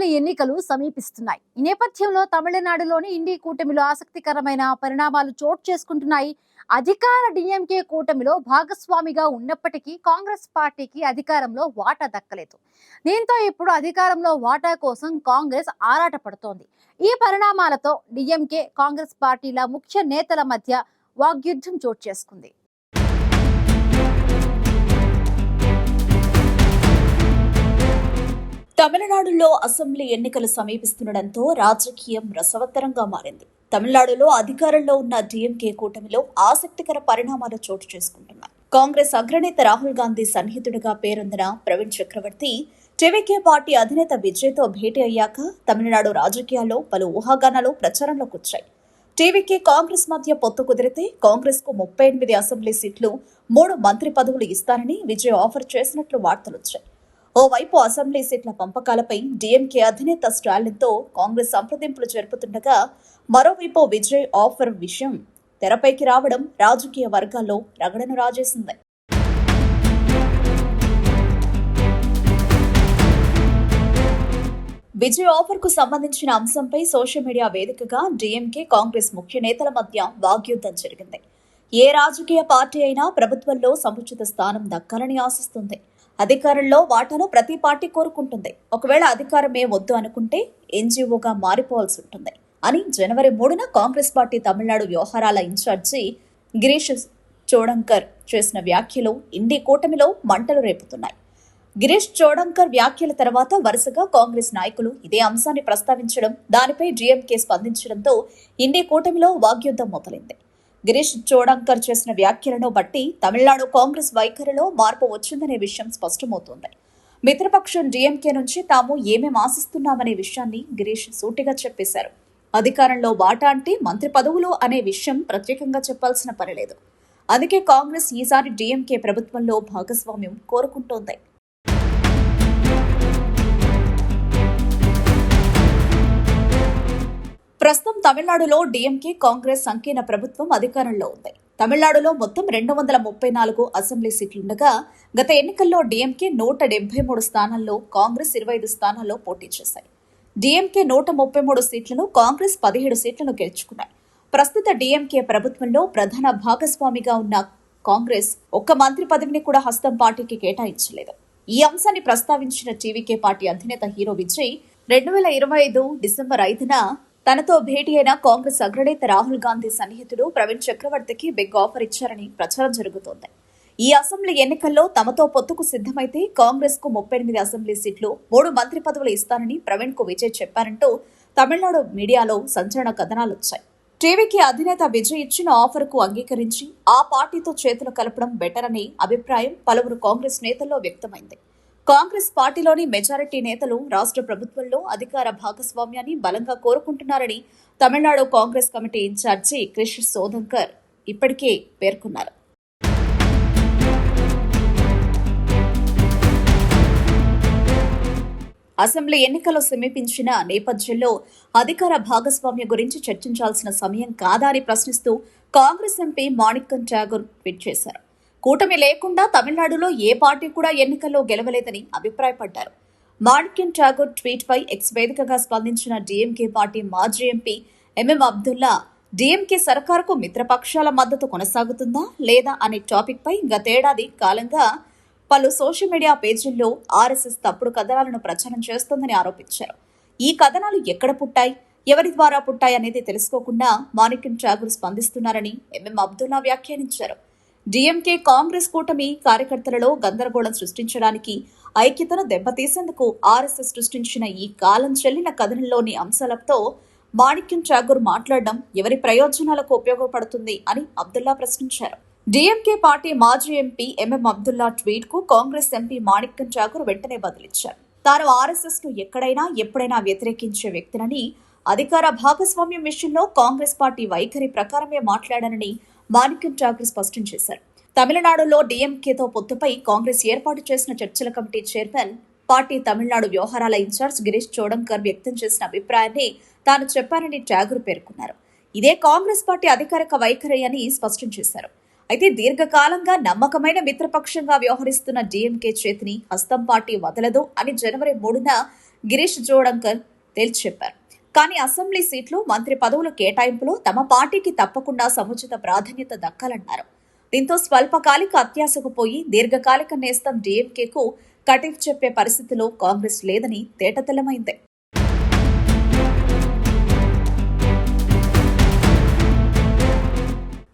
Assembly ఎన్నికలు సమీపిస్తున్నాయి. ఈ నేపథ్యంలో తమిళనాడులోని ఇండి కూటమిలో ఆసక్తికరమైన పరిణామాలు చోటు చేసుకుంటున్నాయి. అధికార డిఎంకే కూటమిలో భాగస్వామిగా ఉన్నప్పటికీ కాంగ్రెస్ పార్టీకి అధికారంలో వాటా దక్కలేదు. దీంతో ఇప్పుడు అధికారంలో వాటా కోసం కాంగ్రెస్ ఆరాటపడుతోంది. ఈ పరిణామాలతో డిఎంకే కాంగ్రెస్ పార్టీల ముఖ్య నేతల మధ్య వాగ్యుద్ధం చోటు చేసుకుంది. తమిళనాడులో అసెంబ్లీ ఎన్నికలు సమీపిస్తుండటంతో రాజకీయం రసవత్తరంగా మారింది. తమిళనాడులో అధికారంలో ఉన్న డీఎంకే కూటమిలో ఆసక్తికర పరిణామాలు చోటు చేసుకుంటున్నాయి. కాంగ్రెస్ అగ్రనేత రాహుల్ గాంధీ సన్నిహితుడిగా పేరొందిన ప్రవీణ్ చక్రవర్తి టీవీకే పార్టీ అధినేత విజయ్తో భేటీ అయ్యాక తమిళనాడు రాజకీయాల్లో పలు ఊహాగానాలు ప్రచారంలోకి వచ్చాయి. టీవీకే కాంగ్రెస్ మధ్య పొత్తు కుదిరితే కాంగ్రెస్ కు 38 అసెంబ్లీ సీట్లు, 3 మంత్రి పదవులు ఇస్తానని విజయ్ ఆఫర్ చేసినట్లు వార్తలొచ్చాయి. ఓవైపు అసెంబ్లీ సీట్ల పంపకాలపై డీఎంకే అధినేత స్టాలిన్తో కాంగ్రెస్ సంప్రదింపులు జరుపుతుండగా, మరోవైపు విజయ్ ఆఫర్ విషయం తెరపైకి రావడం రాజకీయ వర్గాల్లో రగడను రాజేసింది. విజయ్ ఆఫర్ కు సంబంధించిన అంశంపై సోషల్ మీడియా వేదికగా డీఎంకే కాంగ్రెస్ ముఖ్య నేతల మధ్య వాగ్యుద్ధం జరిగింది. ఏ రాజకీయ పార్టీ అయినా ప్రభుత్వంలో సముచిత స్థానం దక్కాలని ఆశిస్తుంది. అధికారంలో వాటాను ప్రతి పార్టీ కోరుకుంటుంది. ఒకవేళ అధికారమే వద్దు అనుకుంటే ఎన్జీఓగా మారిపోవాల్సి ఉంటుంది అని జనవరి 3న కాంగ్రెస్ పార్టీ తమిళనాడు వ్యవహారాల ఇన్ఛార్జి గిరీష్ చోడంకర్ చేసిన వ్యాఖ్యలు ఇండి కూటమిలో మంటలు రేపుతున్నాయి. గిరీష్ చోడంకర్ వ్యాఖ్యల తర్వాత వరుసగా కాంగ్రెస్ నాయకులు ఇదే అంశాన్ని ప్రస్తావించడం, దానిపై డీఎంకే స్పందించడంతో ఇండి కూటమిలో వాగ్యుద్ధం మొదలైంది. గిరీష్ చోడంకర్ చేసిన వ్యాఖ్యలను బట్టి తమిళనాడు కాంగ్రెస్ వైఖరిలో మార్పు వచ్చిందనే విషయం స్పష్టమవుతోంది. మిత్రపక్షం డీఎంకే నుంచి తాము ఏమేం ఆశిస్తున్నామనే విషయాన్ని గిరీష్ సూటిగా చెప్పేశారు. అధికారంలో వాటా అంటే మంత్రి పదవులు అనే విషయం ప్రత్యేకంగా చెప్పాల్సిన పనిలేదు. అందుకే కాంగ్రెస్ ఈసారి డీఎంకే ప్రభుత్వంలో భాగస్వామ్యం కోరుకుంటోంది. ప్రస్తుతం తమిళనాడులో డీఎంకే కాంగ్రెస్ సంకీర్ణ ప్రభుత్వం అధికారంలో ఉంది. తమిళనాడులో మొత్తం 234 అసెంబ్లీ సీట్లుండగా గత ఎన్నికల్లో డీఎంకే 173 స్థానాల్లో, కాంగ్రెస్ 25 స్థానాల్లో పోటీ చేశాయి. డీఎంకే 133 సీట్లను, కాంగ్రెస్ 17 సీట్లను గెలుచుకున్నాయి. ప్రస్తుత డీఎంకే ప్రభుత్వంలో ప్రధాన భాగస్వామిగా ఉన్న కాంగ్రెస్ ఒక్క మంత్రి పదవిని కూడా హస్తం పార్టీకి కేటాయించలేదు. ఈ అంశాన్ని ప్రస్తావించిన టీవీకే పార్టీ అధినేత హీరో విజయ్ 2025 డిసెంబర్ 5న తనతో భేటీ అయిన కాంగ్రెస్ అగ్రనేత రాహుల్ గాంధీ సన్నిహితుడు ప్రవీణ్ చక్రవర్తికి బిగ్ ఆఫర్ ఇచ్చారని ప్రచారం జరుగుతోంది. ఈ అసెంబ్లీ ఎన్నికల్లో తమతో పొత్తుకు సిద్ధమైతే కాంగ్రెస్ కు 38 అసెంబ్లీ సీట్లు, 3 మంత్రి పదవులు ఇస్తానని ప్రవీణ్ కు విజయ్ చెప్పారంటూ తమిళనాడు మీడియాలో సంచలన కథనాలొచ్చాయి. టీవీకి అధినేత విజయ్ ఇచ్చిన ఆఫర్ కు అంగీకరించి ఆ పార్టీతో చేతులు కలపడం బెటర్ అనే అభిప్రాయం పలువురు కాంగ్రెస్ నేతల్లో వ్యక్తమైంది. కాంగ్రెస్ పార్టీలోని మెజారిటీ నేతలు రాష్ట్ర ప్రభుత్వంలో అధికార భాగస్వామ్యాన్ని బలంగా కోరుకుంటున్నారని తమిళనాడు కాంగ్రెస్ కమిటీ ఇన్ఛార్జి క్రిష్ సోదంకర్ ఇప్పటికే పేర్కొన్నారు. అసెంబ్లీ ఎన్నికలు సమీపించిన నేపథ్యంలో అధికార భాగస్వామ్య గురించి చర్చించాల్సిన సమయం కాదా అని ప్రశ్నిస్తూ కాంగ్రెస్ ఎంపీ మాణిక్కం ఠాగూర్ ట్వీట్ చేశారు. కూటమి లేకుండా తమిళనాడులో ఏ పార్టీ కూడా ఎన్నికల్లో గెలవలేదని అభిప్రాయపడ్డారు. మాణిక్యం ఠాగూర్ ట్వీట్ పై ఎక్స్ వేదికగా స్పందించిన డీఎంకే పార్టీ మాజీ ఎంపీ ఎంఎం అబ్దుల్లా, డీఎంకే సర్కారుకు మిత్రపక్షాల మద్దతు కొనసాగుతుందా లేదా అనే టాపిక్ పై గతేడాది కాలంగా పలు సోషల్ మీడియా పేజీల్లో ఆర్ఎస్ఎస్ తప్పుడు కథనాలను ప్రచారం చేస్తోందని ఆరోపించారు. ఈ కథనాలు ఎక్కడ పుట్టాయి, ఎవరి ద్వారా పుట్టాయి అనేది తెలుసుకోకుండా మాణిక్యం ఠాగూర్ స్పందిస్తున్నారని ఎంఎం అబ్దుల్లా వ్యాఖ్యానించారు. డీఎంకే కాంగ్రెస్ కూటమి కార్యకర్తలలో గందరగోళం సృష్టించడానికి, ఐక్యతను దెబ్బతీసేందుకు ఆర్ఎస్ఎస్ సృష్టించిన ఈ కాలం చెల్లిన కథనంలోని అంశాలతో మాణిక్యం ఠాగూర్ మాట్లాడడం ఎవరి ప్రయోజనాలకు ఉపయోగపడుతుంది అని అబ్దుల్లా ప్రశ్నించారు. డీఎంకే పార్టీ మాజీ ఎంపీ ఎంఎం అబ్దుల్లా ట్వీట్ కు కాంగ్రెస్ ఎంపీ మాణిక్యం ఠాగూర్ వెంటనే బదులిచ్చారు. తాను ఆర్ఎస్ఎస్ ను ఎక్కడైనా ఎప్పుడైనా వ్యతిరేకించే వ్యక్తినని, అధికార భాగస్వామ్యం విషయంలో కాంగ్రెస్ పార్టీ వైఖరి ప్రకారమే మాట్లాడానని మాణిక్యం ఠాగూర్ స్పష్టం చేశారు. తమిళనాడులో డీఎంకేతో పొత్తుపై కాంగ్రెస్ ఏర్పాటు చేసిన చర్చల కమిటీ చైర్మన్, పార్టీ తమిళనాడు వ్యవహారాల ఇన్ఛార్జ్ గిరీష్ చోడంకర్ వ్యక్తం చేసిన అభిప్రాయాన్ని తాను చెప్పానని ఠాగూర్ పేర్కొన్నారు. ఇదే కాంగ్రెస్ పార్టీ అధికారిక వైఖరి అని స్పష్టం చేశారు. అయితే దీర్ఘకాలంగా నమ్మకమైన మిత్రపక్షంగా వ్యవహరిస్తున్న డీఎంకే చేతిని హస్తం పార్టీ వదలదు అని జనవరి 3న గిరీష్ జోడంకర్ తేల్చి చెప్పారు. కానీ అసెంబ్లీ సీట్లు, మంత్రి పదవుల కేటాయింపులో తమ పార్టీకి తప్పకుండా సముచిత ప్రాధాన్యత దక్కాలన్నారు. దీంతో స్వల్పకాలిక అత్యాశకు పోయి దీర్ఘకాలిక నేస్తం డీఎంకేకు కటిఫ్ చెప్పే పరిస్థితిలో కాంగ్రెస్ లేదని తేటతెల్లమైంది.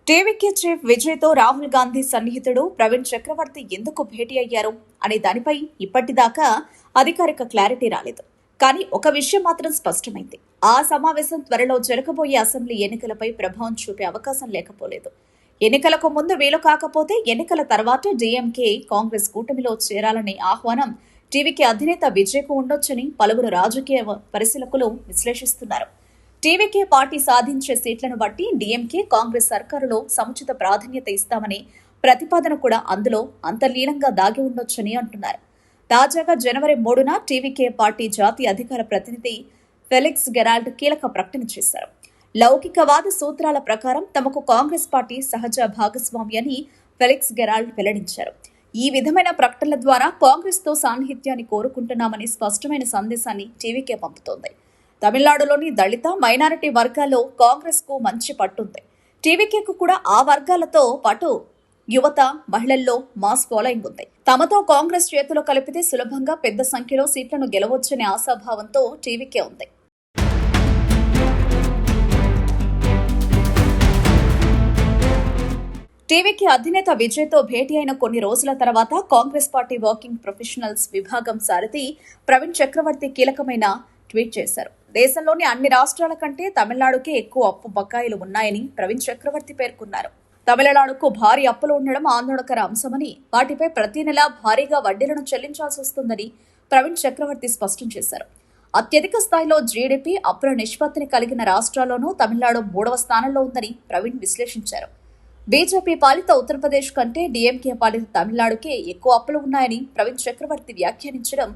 టీవీకే చీఫ్ విజయ్తో రాహుల్ గాంధీ సన్నిహితుడు ప్రవీణ్ చక్రవర్తి ఎందుకు భేటీ అయ్యారు అనే దానిపై ఇప్పటిదాకా అధికారిక క్లారిటీ రాలేదు. కానీ ఒక విషయం మాత్రం స్పష్టమైంది. ఆ సమావేశం త్వరలో జరగబోయే అసెంబ్లీ ఎన్నికలపై ప్రభావం చూపే అవకాశం లేకపోలేదు. ఎన్నికలకు ముందు వీలు కాకపోతే ఎన్నికల తర్వాత డీఎంకే కాంగ్రెస్ కూటమిలో చేరాలనే ఆహ్వానం టీవీకే అధినేత విజయ్కు ఉండొచ్చని పలువురు రాజకీయ పరిశీలకులు విశ్లేషిస్తున్నారు. టీవీకే పార్టీ సాధించే సీట్లను బట్టి డీఎంకే కాంగ్రెస్ సర్కారులో సముచిత ప్రాధాన్యత ఇస్తామనే ప్రతిపాదన కూడా అందులో అంతర్లీనంగా దాగి ఉండొచ్చని అంటున్నారు. తాజాగా జనవరి 3న టీవీకే పార్టీ జాతీయ అధికార ప్రతినిధి ఫెలిక్స్ గెరాల్డ్ కీలక ప్రకటన చేశారు. లౌకికవాద సూత్రాల ప్రకారం తమకు కాంగ్రెస్ పార్టీ సహజ భాగస్వామి అని ఫెలిక్స్ గెరాల్డ్ వెల్లడించారు. ఈ విధమైన ప్రకటనల ద్వారా కాంగ్రెస్తో సాన్నిహిత్యాన్ని కోరుకుంటున్నామని స్పష్టమైన సందేశాన్ని టీవీకే పంపుతోంది. తమిళనాడులోని దళిత, మైనారిటీ వర్గాల్లో కాంగ్రెస్కు మంచి పట్టుంది. టీవీకేకు కూడా ఆ వర్గాలతో పాటు యువత, మహిళల్లో మాస్ ఫాలోయింగ్ ఉంది. తమతో కాంగ్రెస్ చేతులు కలిపితే సులభంగా పెద్ద సంఖ్యలో సీట్లను గెలవొచ్చనే ఆశాభావంతో టీవీకే ఉంది. టీవీకే అధినేత విజయ్తో భేటీ అయిన కొన్ని రోజుల తర్వాత కాంగ్రెస్ పార్టీ వర్కింగ్ ప్రొఫెషనల్స్ విభాగం సారథి ప్రవీణ్ చక్రవర్తి కీలకమైన ట్వీట్ చేశారు. దేశంలోని అన్ని రాష్ట్రాల కంటే తమిళనాడుకే ఎక్కువ అప్పు బకాయిలు ఉన్నాయని ప్రవీణ్ చక్రవర్తి పేర్కొన్నారు. తమిళనాడుకు భారీ అప్పులు ఉండడం ఆందోళనకర అంశమని, వాటిపై ప్రతి నెలా భారీగా వడ్డీలను చెల్లించాల్సి వస్తుందని ప్రవీణ్ చక్రవర్తి స్పష్టం చేశారు. అత్యధిక స్థాయిలో జీడీపీ అప్పుల నిష్పత్తిని కలిగిన రాష్ట్రాల్లోనూ తమిళనాడు 3వ స్థానంలో ఉందని ప్రవీణ్ విశ్లేషించారు. బీజేపీ పాలిత ఉత్తరప్రదేశ్ కంటే డీఎంకే పాలిత తమిళనాడుకే ఎక్కువ అప్పులు ఉన్నాయని ప్రవీణ్ చక్రవర్తి వ్యాఖ్యానించడం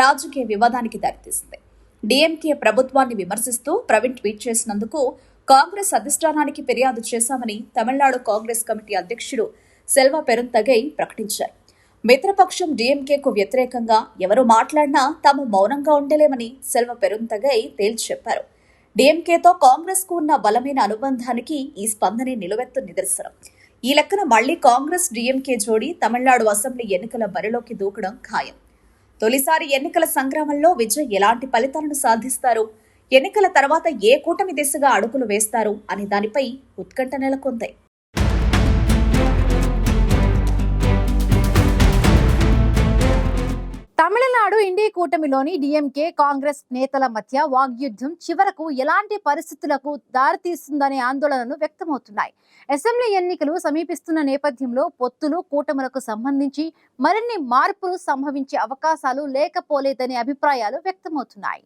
రాజకీయ వివాదానికి దారితీసింది. డీఎంకే ప్రభుత్వాన్ని విమర్శిస్తూ ప్రవీణ్ ట్వీట్ చేసినందుకు కాంగ్రెస్ అధిష్టానానికి ఫిర్యాదు చేశామని తమిళనాడు కాంగ్రెస్ కమిటీ అధ్యక్షుడు సెల్వ పెరుంతగై ప్రకటించారు. మిత్రపక్షం డీఎంకేకు వ్యతిరేకంగా ఎవరు మాట్లాడినా తాము మౌనంగా ఉండలేమని సెల్వ పెరుంతగై తేల్చి చెప్పారు. డీఎంకేతో కాంగ్రెస్ కు ఉన్న బలమైన అనుబంధానికి ఈ స్పందనే నిలువెత్తు నిదర్శనం. ఈ లెక్కన మళ్లీ కాంగ్రెస్ డీఎంకే జోడీ తమిళనాడు అసెంబ్లీ ఎన్నికల బరిలోకి దూకడం ఖాయం. తొలిసారి ఎన్నికల సంగ్రామంలో విజయ్ ఎలాంటి ఫలితాలను సాధిస్తారు, ఎన్నికల తర్వాత ఏ కూటమి దిశగా అడుగులు వేస్తారు అనే దానిపై ఉత్కంఠ నెలకొంది. తమిళనాడు ఇండి కూటమిలోని డీఎంకే కాంగ్రెస్ నేతల మధ్య వాగ్యుద్ధం చివరకు ఎలాంటి పరిస్థితులకు దారితీస్తుందనే ఆందోళనలు వ్యక్తమవుతున్నాయి. అసెంబ్లీ ఎన్నికలు సమీపిస్తున్న నేపథ్యంలో పొత్తులు, కూటములకు సంబంధించి మరిన్ని మార్పులు సంభవించే అవకాశాలు లేకపోలేదనే అభిప్రాయాలు వ్యక్తమవుతున్నాయి.